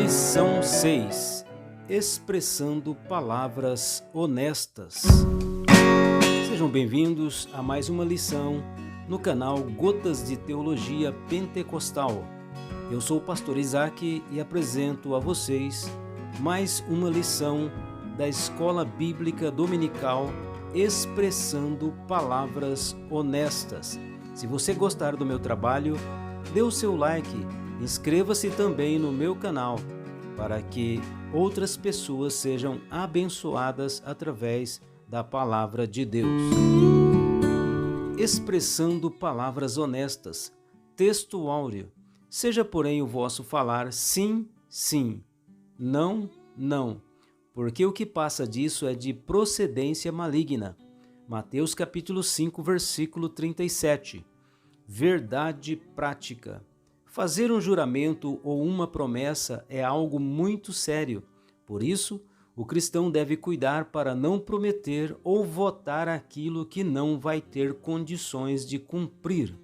Lição 6: Expressando palavras honestas. Sejam bem-vindos a mais uma lição no canal Gotas de Teologia Pentecostal. Eu sou o pastor Isaac e apresento a vocês mais uma lição da Escola Bíblica Dominical Expressando Palavras Honestas. Se você gostar do meu trabalho, dê o seu like, inscreva-se também no meu canal para que outras pessoas sejam abençoadas através da palavra de Deus. Expressando palavras honestas. Texto áureo. Seja, porém, o vosso falar sim, sim, não, não, porque o que passa disso é de procedência maligna. Mateus capítulo 5, versículo 37. Verdade prática. Fazer um juramento ou uma promessa é algo muito sério. Por isso, o cristão deve cuidar para não prometer ou votar aquilo que não vai ter condições de cumprir.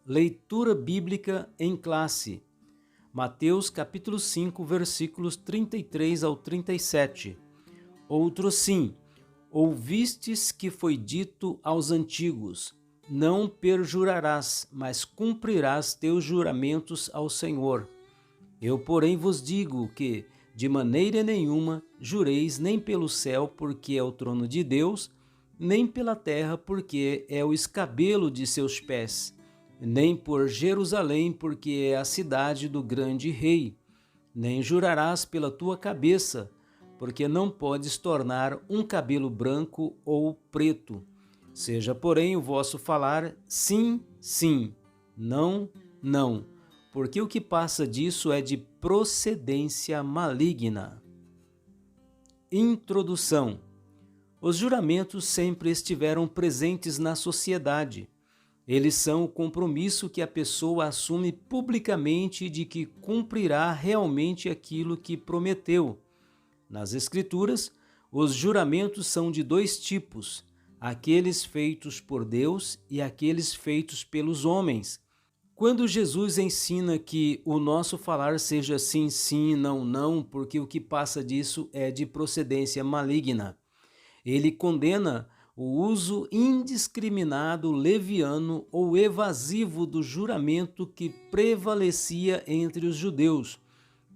Leitura bíblica em classe. Mateus capítulo 5, versículos 33 ao 37. Outro sim, ouvistes que foi dito aos antigos: não perjurarás, mas cumprirás teus juramentos ao Senhor. Eu, porém, vos digo que, de maneira nenhuma, jureis nem pelo céu, porque é o trono de Deus, nem pela terra, porque é o escabelo de seus pés, nem por Jerusalém, porque é a cidade do grande rei. Nem jurarás pela tua cabeça, porque não podes tornar um cabelo branco ou preto. Seja, porém, o vosso falar sim, sim, não, não, porque o que passa disso é de procedência maligna. Introdução. Os juramentos sempre estiveram presentes na sociedade. Eles são o compromisso que a pessoa assume publicamente de que cumprirá realmente aquilo que prometeu. Nas Escrituras, os juramentos são de dois tipos: aqueles feitos por Deus e aqueles feitos pelos homens. Quando Jesus ensina que o nosso falar seja sim, sim, não, não, porque o que passa disso é de procedência maligna, ele condena o uso indiscriminado, leviano ou evasivo do juramento que prevalecia entre os judeus.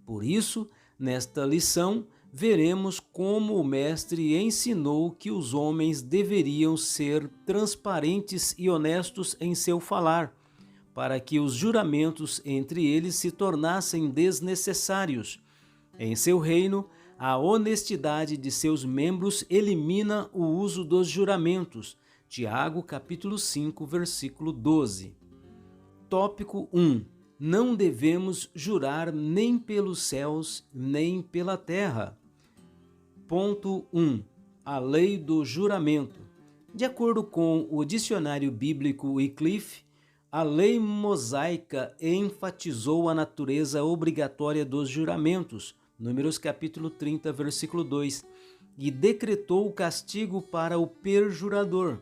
Por isso, nesta lição, veremos como o mestre ensinou que os homens deveriam ser transparentes e honestos em seu falar, para que os juramentos entre eles se tornassem desnecessários. Em seu reino, a honestidade de seus membros elimina o uso dos juramentos. Tiago capítulo 5, versículo 12. Tópico 1. Não devemos jurar nem pelos céus, nem pela terra. Ponto 1. A lei do juramento. De acordo com o dicionário bíblico Wycliffe, a lei mosaica enfatizou a natureza obrigatória dos juramentos, Números capítulo 30, versículo 2, e decretou o castigo para o perjurador,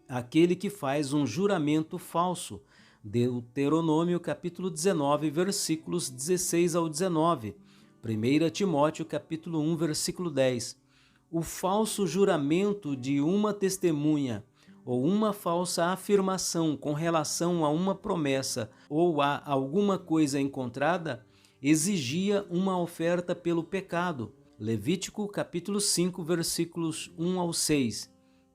aquele que faz um juramento falso, Deuteronômio capítulo 19, versículos 16 ao 19, 1 Timóteo capítulo 1, versículo 10. O falso juramento de uma testemunha ou uma falsa afirmação com relação a uma promessa ou a alguma coisa encontrada exigia uma oferta pelo pecado. Levítico capítulo 5, versículos 1 ao 6,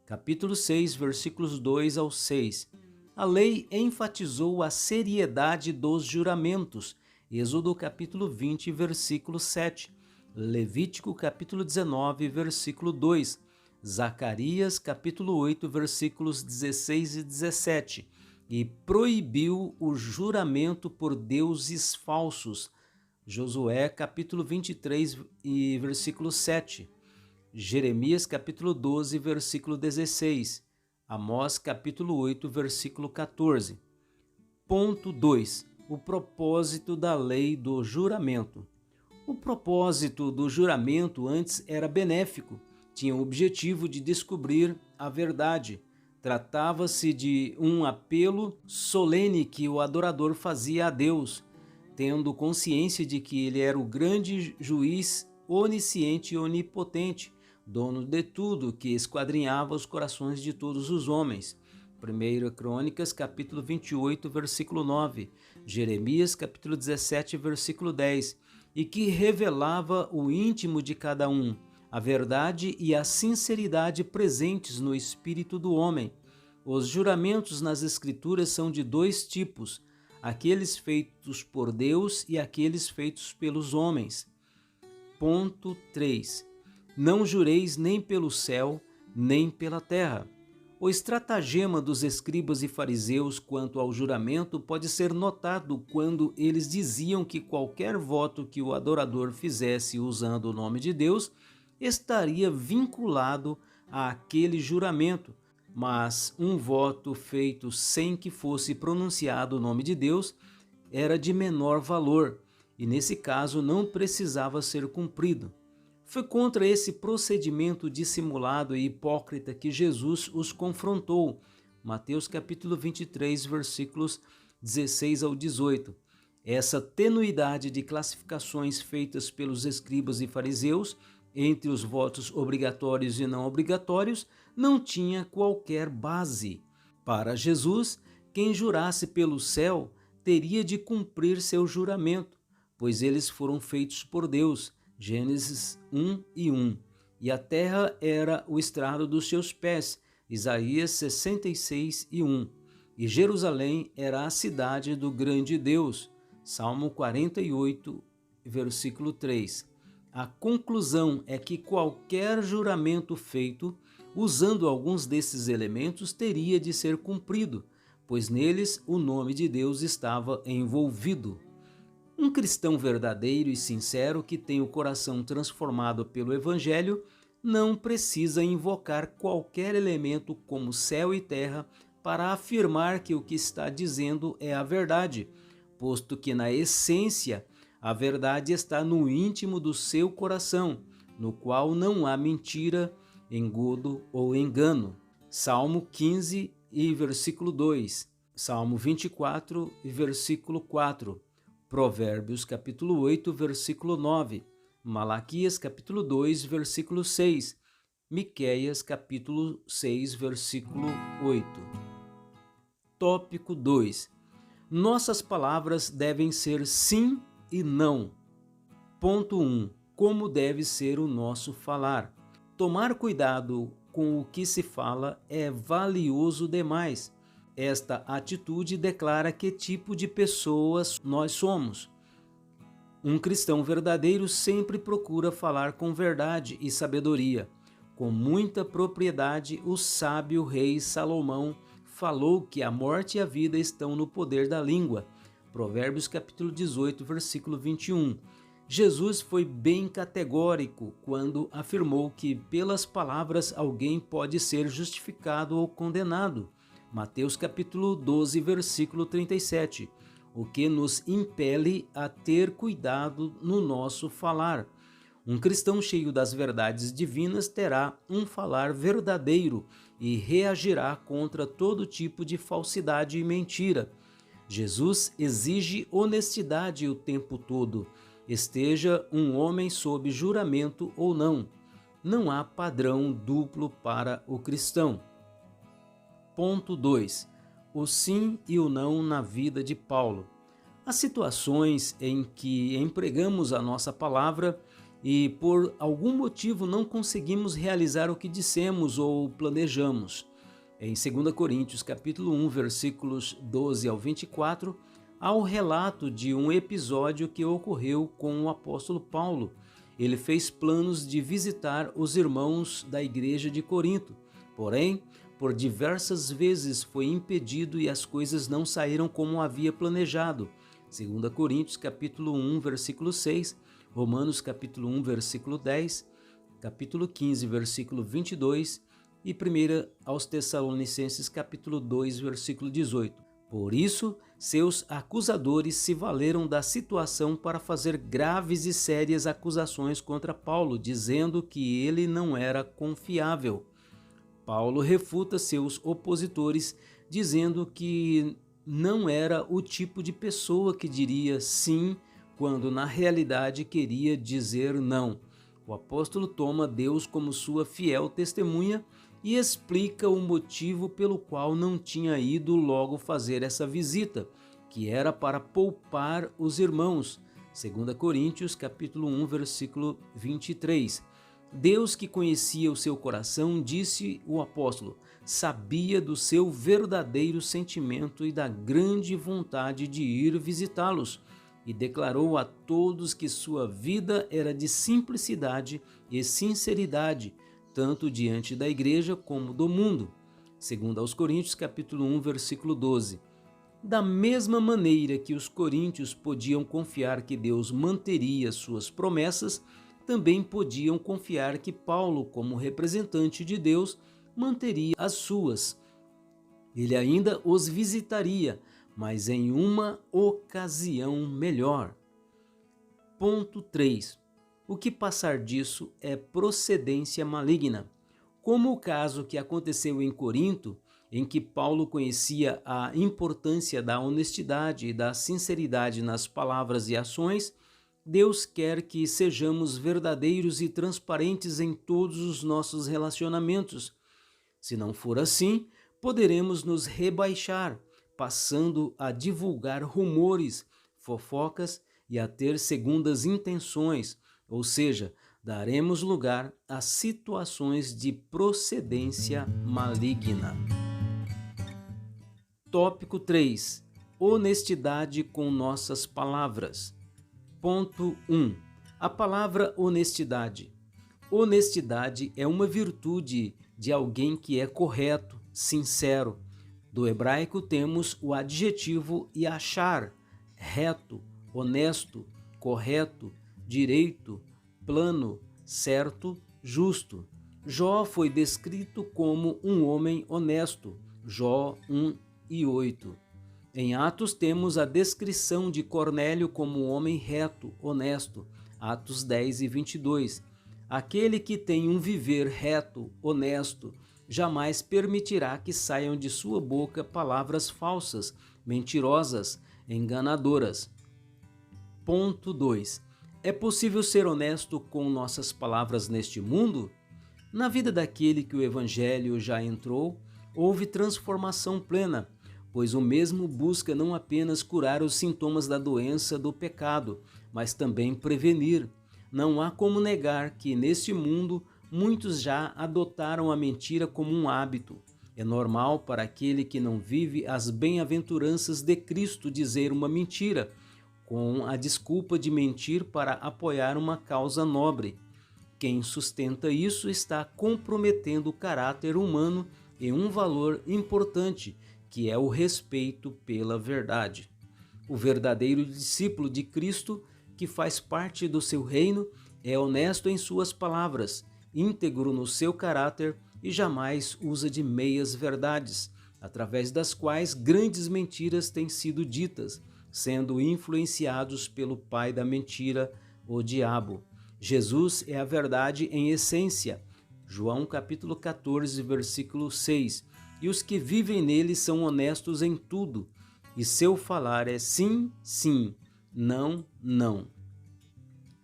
capítulo 6, versículos 2 ao 6. A lei enfatizou a seriedade dos juramentos. Êxodo capítulo 20, versículo 7, Levítico capítulo 19, versículo 2, Zacarias capítulo 8, versículos 16 e 17, e proibiu o juramento por deuses falsos. Josué capítulo 23 e versículo 7, Jeremias capítulo 12, versículo 16, Amós capítulo 8, versículo 14. Ponto 2. O propósito da lei do juramento. O propósito do juramento antes era benéfico, tinha o objetivo de descobrir a verdade. Tratava-se de um apelo solene que o adorador fazia a Deus. tendo consciência de que ele era o grande juiz onisciente e onipotente, dono de tudo, que esquadrinhava os corações de todos os homens. 1 Crônicas, capítulo 28, versículo 9, Jeremias, capítulo 17, versículo 10, e que revelava o íntimo de cada um, a verdade e a sinceridade presentes no espírito do homem. Os juramentos nas Escrituras são de dois tipos, aqueles feitos por Deus e aqueles feitos pelos homens. Ponto 3. Não jureis nem pelo céu, nem pela terra. O estratagema dos escribas e fariseus quanto ao juramento pode ser notado quando eles diziam que qualquer voto que o adorador fizesse usando o nome de Deus estaria vinculado àquele juramento, mas um voto feito sem que fosse pronunciado o nome de Deus era de menor valor e, nesse caso, não precisava ser cumprido. Foi contra esse procedimento dissimulado e hipócrita que Jesus os confrontou. Mateus capítulo 23, versículos 16 ao 18. Essa tenuidade de classificações feitas pelos escribas e fariseus entre os votos obrigatórios e não obrigatórios não tinha qualquer base. Para Jesus, quem jurasse pelo céu teria de cumprir seu juramento, pois eles foram feitos por Deus. Gênesis 1:1. E a terra era o estrado dos seus pés. Isaías 66:1. E Jerusalém era a cidade do grande Deus. Salmo 48, versículo 3. A conclusão é que qualquer juramento feito usando alguns desses elementos teria de ser cumprido, pois neles o nome de Deus estava envolvido. Um cristão verdadeiro e sincero que tem o coração transformado pelo Evangelho não precisa invocar qualquer elemento como céu e terra para afirmar que o que está dizendo é a verdade, posto que na essência a verdade está no íntimo do seu coração, no qual não há mentira, engodo ou engano. Salmo 15 e versículo 2, Salmo 24 e versículo 4, Provérbios capítulo 8, versículo 9, Malaquias capítulo 2, versículo 6, Miqueias capítulo 6, versículo 8. Tópico 2. Nossas palavras devem ser sim e não. Ponto 1. Como deve ser o nosso falar? Tomar cuidado com o que se fala é valioso demais. Esta atitude declara que tipo de pessoas nós somos. Um cristão verdadeiro sempre procura falar com verdade e sabedoria. Com muita propriedade, o sábio rei Salomão falou que a morte e a vida estão no poder da língua. Provérbios capítulo 18, versículo 21. Jesus foi bem categórico quando afirmou que pelas palavras alguém pode ser justificado ou condenado. Mateus capítulo 12, versículo 37, o que nos impele a ter cuidado no nosso falar. Um cristão cheio das verdades divinas terá um falar verdadeiro e reagirá contra todo tipo de falsidade e mentira. Jesus exige honestidade o tempo todo, esteja um homem sob juramento ou não. Não há padrão duplo para o cristão. Ponto 2. O sim e o não na vida de Paulo. Há situações em que empregamos a nossa palavra e por algum motivo não conseguimos realizar o que dissemos ou planejamos. Em 2 Coríntios capítulo 1, versículos 12 ao 24, há o relato de um episódio que ocorreu com o apóstolo Paulo. Ele fez planos de visitar os irmãos da igreja de Corinto, porém, por diversas vezes foi impedido e as coisas não saíram como havia planejado. 2 Coríntios capítulo 1, versículo 6, Romanos capítulo 1, versículo 10, capítulo 15, versículo 22 e 1 aos Tessalonicenses capítulo 2, versículo 18. Por isso, seus acusadores se valeram da situação para fazer graves e sérias acusações contra Paulo, dizendo que ele não era confiável. Paulo refuta seus opositores, dizendo que não era o tipo de pessoa que diria sim quando na realidade queria dizer não. O apóstolo toma Deus como sua fiel testemunha e explica o motivo pelo qual não tinha ido logo fazer essa visita, que era para poupar os irmãos. 2 Coríntios capítulo 1, versículo 23. Deus, que conhecia o seu coração, disse o apóstolo, sabia do seu verdadeiro sentimento e da grande vontade de ir visitá-los, e declarou a todos que sua vida era de simplicidade e sinceridade, tanto diante da igreja como do mundo. 2 aos Coríntios, capítulo 1, versículo 12. Da mesma maneira que os coríntios podiam confiar que Deus manteria suas promessas, também podiam confiar que Paulo, como representante de Deus, manteria as suas. Ele ainda os visitaria, mas em uma ocasião melhor. Ponto 3. O que passar disso é procedência maligna. Como o caso que aconteceu em Corinto, em que Paulo conhecia a importância da honestidade e da sinceridade nas palavras e ações, Deus quer que sejamos verdadeiros e transparentes em todos os nossos relacionamentos. Se não for assim, poderemos nos rebaixar, passando a divulgar rumores, fofocas e a ter segundas intenções, ou seja, daremos lugar a situações de procedência maligna. Tópico 3. Honestidade com nossas palavras. Ponto 1. A palavra honestidade. Honestidade é uma virtude de alguém que é correto, sincero. Do hebraico temos o adjetivo yashar, reto, honesto, correto, direito, plano, certo, justo. Jó foi descrito como um homem honesto. Jó 1:8. Em Atos temos a descrição de Cornélio como um homem reto, honesto. Atos 10:22. Aquele que tem um viver reto, honesto, jamais permitirá que saiam de sua boca palavras falsas, mentirosas, enganadoras. Ponto 2. É possível ser honesto com nossas palavras neste mundo? Na vida daquele que o Evangelho já entrou, houve transformação plena, pois o mesmo busca não apenas curar os sintomas da doença do pecado, mas também prevenir. Não há como negar que neste mundo muitos já adotaram a mentira como um hábito. É normal para aquele que não vive as bem-aventuranças de Cristo dizer uma mentira, com a desculpa de mentir para apoiar uma causa nobre. Quem sustenta isso está comprometendo o caráter humano e um valor importante, que é o respeito pela verdade. O verdadeiro discípulo de Cristo, que faz parte do seu reino, é honesto em suas palavras, íntegro no seu caráter e jamais usa de meias verdades, através das quais grandes mentiras têm sido ditas, sendo influenciados pelo pai da mentira, o diabo. Jesus é a verdade em essência. João capítulo 14, versículo 6. E os que vivem nele são honestos em tudo, e seu falar é sim, sim, não, não.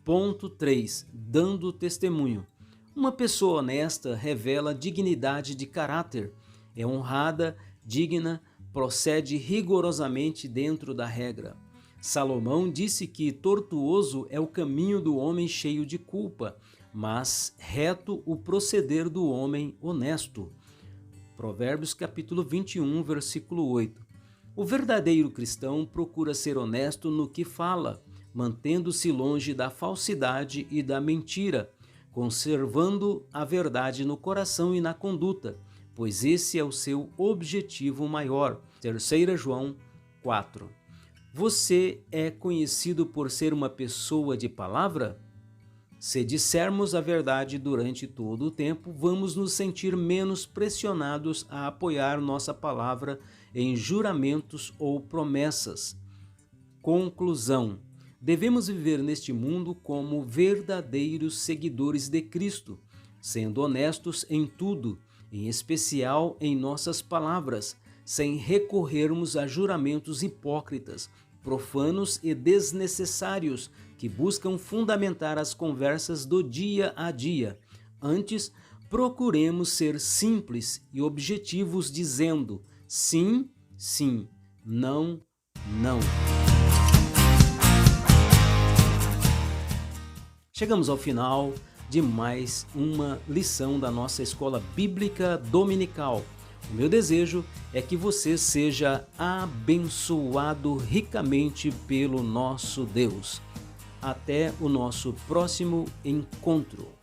Ponto 3. Dando testemunho. Uma pessoa honesta revela dignidade de caráter, é honrada, digna, procede rigorosamente dentro da regra. Salomão disse que tortuoso é o caminho do homem cheio de culpa, mas reto o proceder do homem honesto. Provérbios capítulo 21, versículo 8. O verdadeiro cristão procura ser honesto no que fala, mantendo-se longe da falsidade e da mentira, conservando a verdade no coração e na conduta, pois esse é o seu objetivo maior. 3 João 4. Você é conhecido por ser uma pessoa de palavra? Se dissermos a verdade durante todo o tempo, vamos nos sentir menos pressionados a apoiar nossa palavra em juramentos ou promessas. Conclusão: devemos viver neste mundo como verdadeiros seguidores de Cristo, sendo honestos em tudo, em especial em nossas palavras, sem recorrermos a juramentos hipócritas, profanos e desnecessários que buscam fundamentar as conversas do dia a dia. Antes, procuremos ser simples e objetivos, dizendo sim, sim, não, não. Chegamos ao final de mais uma lição da nossa Escola Bíblica Dominical. O meu desejo é que você seja abençoado ricamente pelo nosso Deus. Até o nosso próximo encontro.